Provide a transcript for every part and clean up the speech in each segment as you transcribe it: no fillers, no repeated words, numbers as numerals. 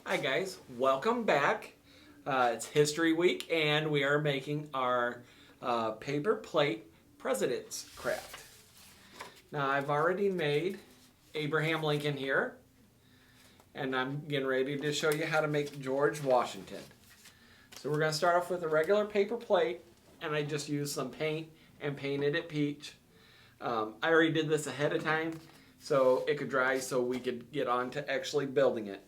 Hi guys, welcome back. It's History Week and we are making our paper plate President's craft. Now I've already made Abraham Lincoln here and I'm getting ready to show you how to make George Washington. So we're going to start off with a regular paper plate and I just used some paint and painted it peach. I already did this ahead of time so it could dry so we could get on to actually building it.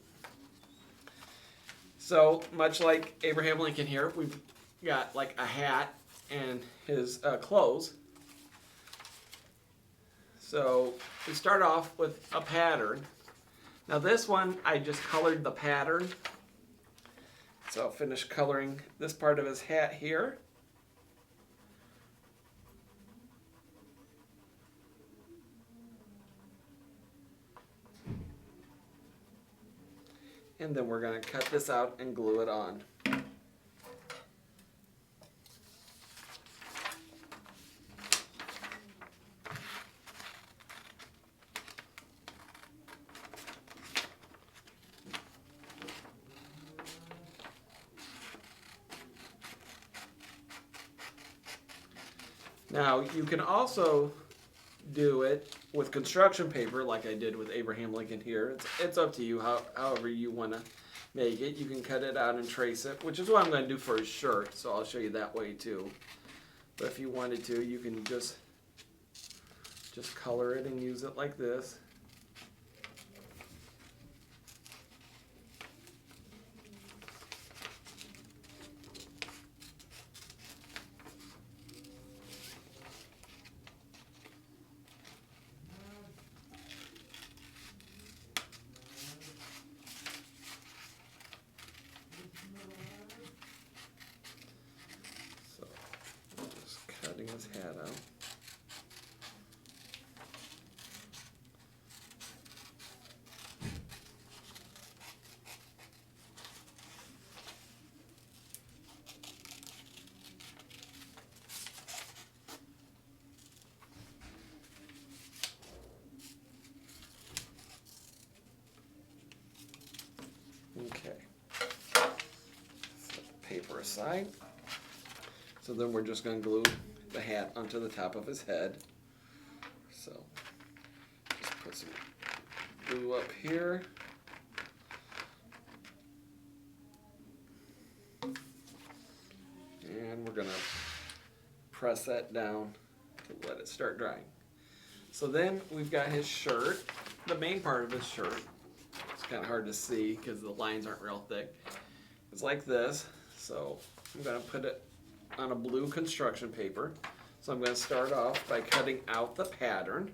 So, much like Abraham Lincoln here, we've got like a hat and his clothes. So, we start off with a pattern. Now this one, I just colored the pattern. So I'll finish coloring this part of his hat here. And then we're going to cut this out and glue it on. Now you can also do it with construction paper like I did with Abraham Lincoln here. It's up to you however you want to make it. You can cut it out and trace it, which is what I'm going to do for his shirt, so I'll show you that way too. But if you wanted to, you can just color it and use it like this. Cutting his hat out. Okay. Set the paper aside. So then we're just going to glue the hat onto the top of his head. So just put some glue up here. And we're going to press that down to let it start drying. So then we've got his shirt, the main part of his shirt. It's kind of hard to see because the lines aren't real thick. It's like this. So I'm going to put it on a blue construction paper. So I'm going to start off by cutting out the pattern.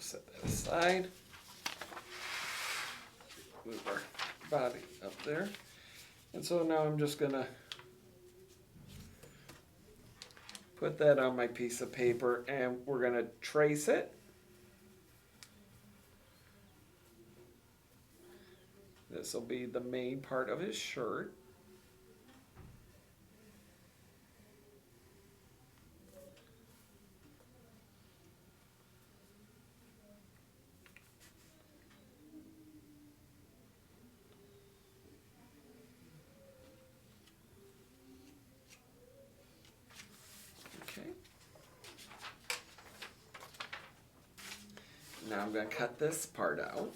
Set that aside. Move our body up there. And so now I'm just going to put that on my piece of paper and we're going to trace it. This will be the main part of his shirt. Okay. Now I'm going to cut this part out.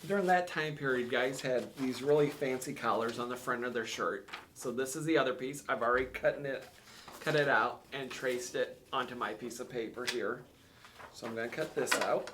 during that time period, guys had these really fancy collars on the front of their shirt. So this is the other piece. I've already cut it out and traced it onto my piece of paper here. So I'm going to cut this out.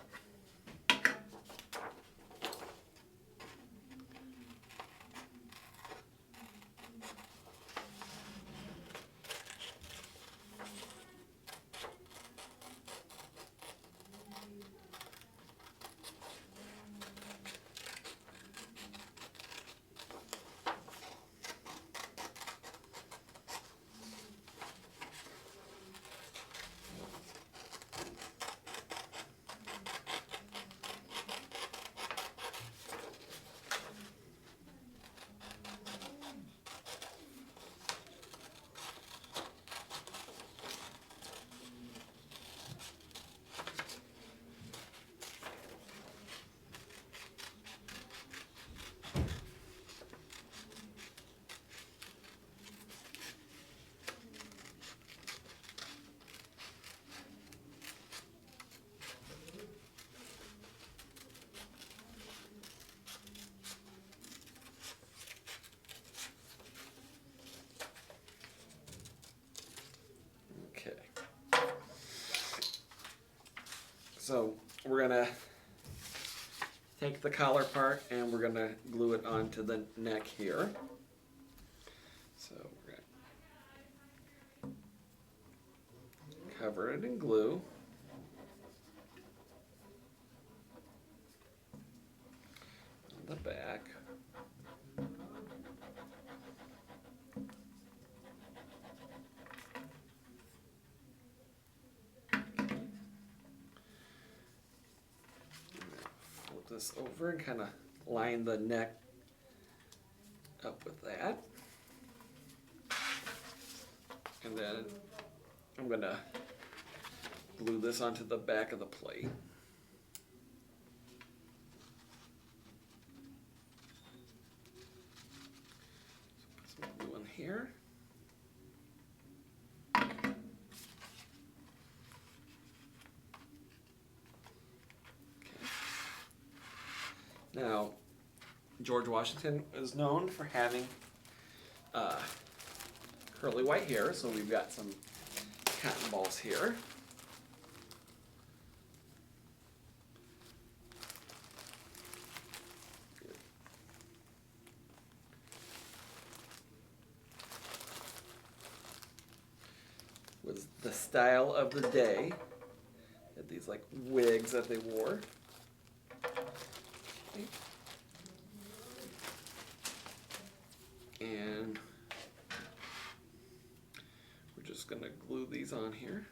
Okay. So we're going to take the collar part and we're going to glue it onto the neck here. So we're going to cover it in glue. On the back. Flip this over and kind of line the neck up with that. And then I'm going to glue this onto the back of the plate. So put some glue in here. Now, George Washington is known for having curly white hair, so we've got some cotton balls here. Was the style of the day. Had these like wigs that they wore. Okay. And we're just going to glue these on here.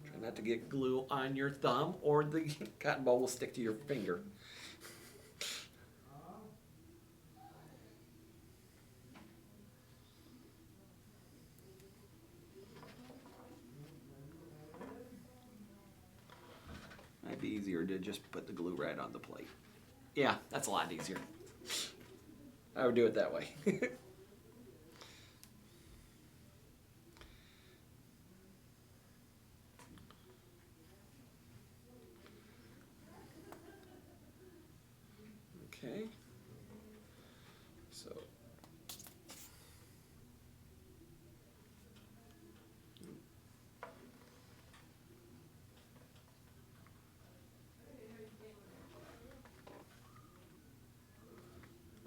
Try not to get glue on your thumb or the cotton ball will stick to your finger. Might be easier to just put the glue right on the plate. Yeah, that's a lot easier. I would do it that way. Okay. So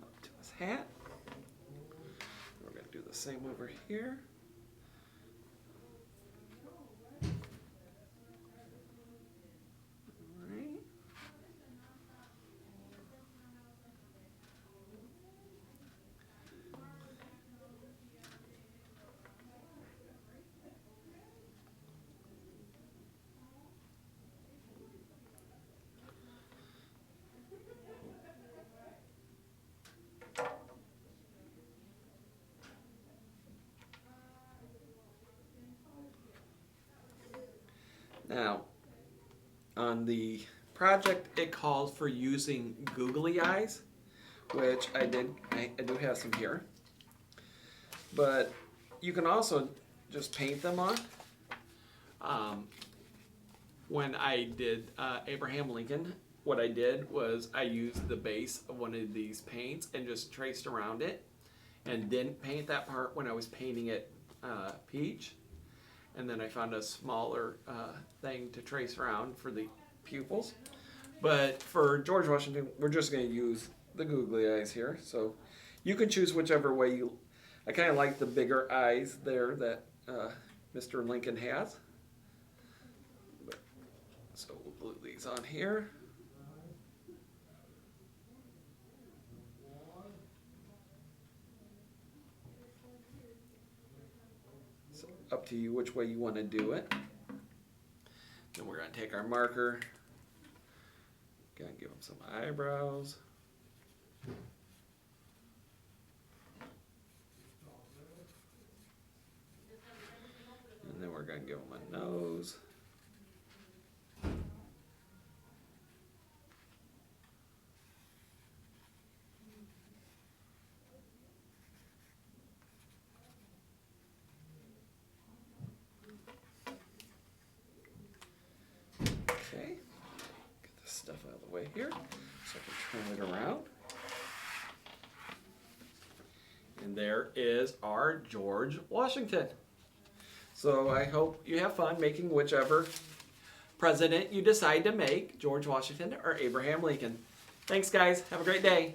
up to his hat. We're going to do the same over here. Now, on the project, it calls for using googly eyes, which I do have some here. But you can also just paint them on. When I did Abraham Lincoln, what I did was I used the base of one of these paints and just traced around it, and didn't paint that part when I was painting it peach. And then I found a smaller thing to trace around for the pupils. But for George Washington, we're just going to use the googly eyes here. So you can choose whichever way you. I kind of like the bigger eyes there that Mr. Lincoln has. So we'll glue these on here. So up to you which way you want to do it. Then we're going to take our marker. Going to give him some eyebrows. And then we're going to give him a nose. Okay. Get this stuff out of the way here so I can turn it around. And there is our George Washington. So I hope you have fun making whichever president you decide to make, George Washington or Abraham Lincoln. Thanks, guys. Have a great day.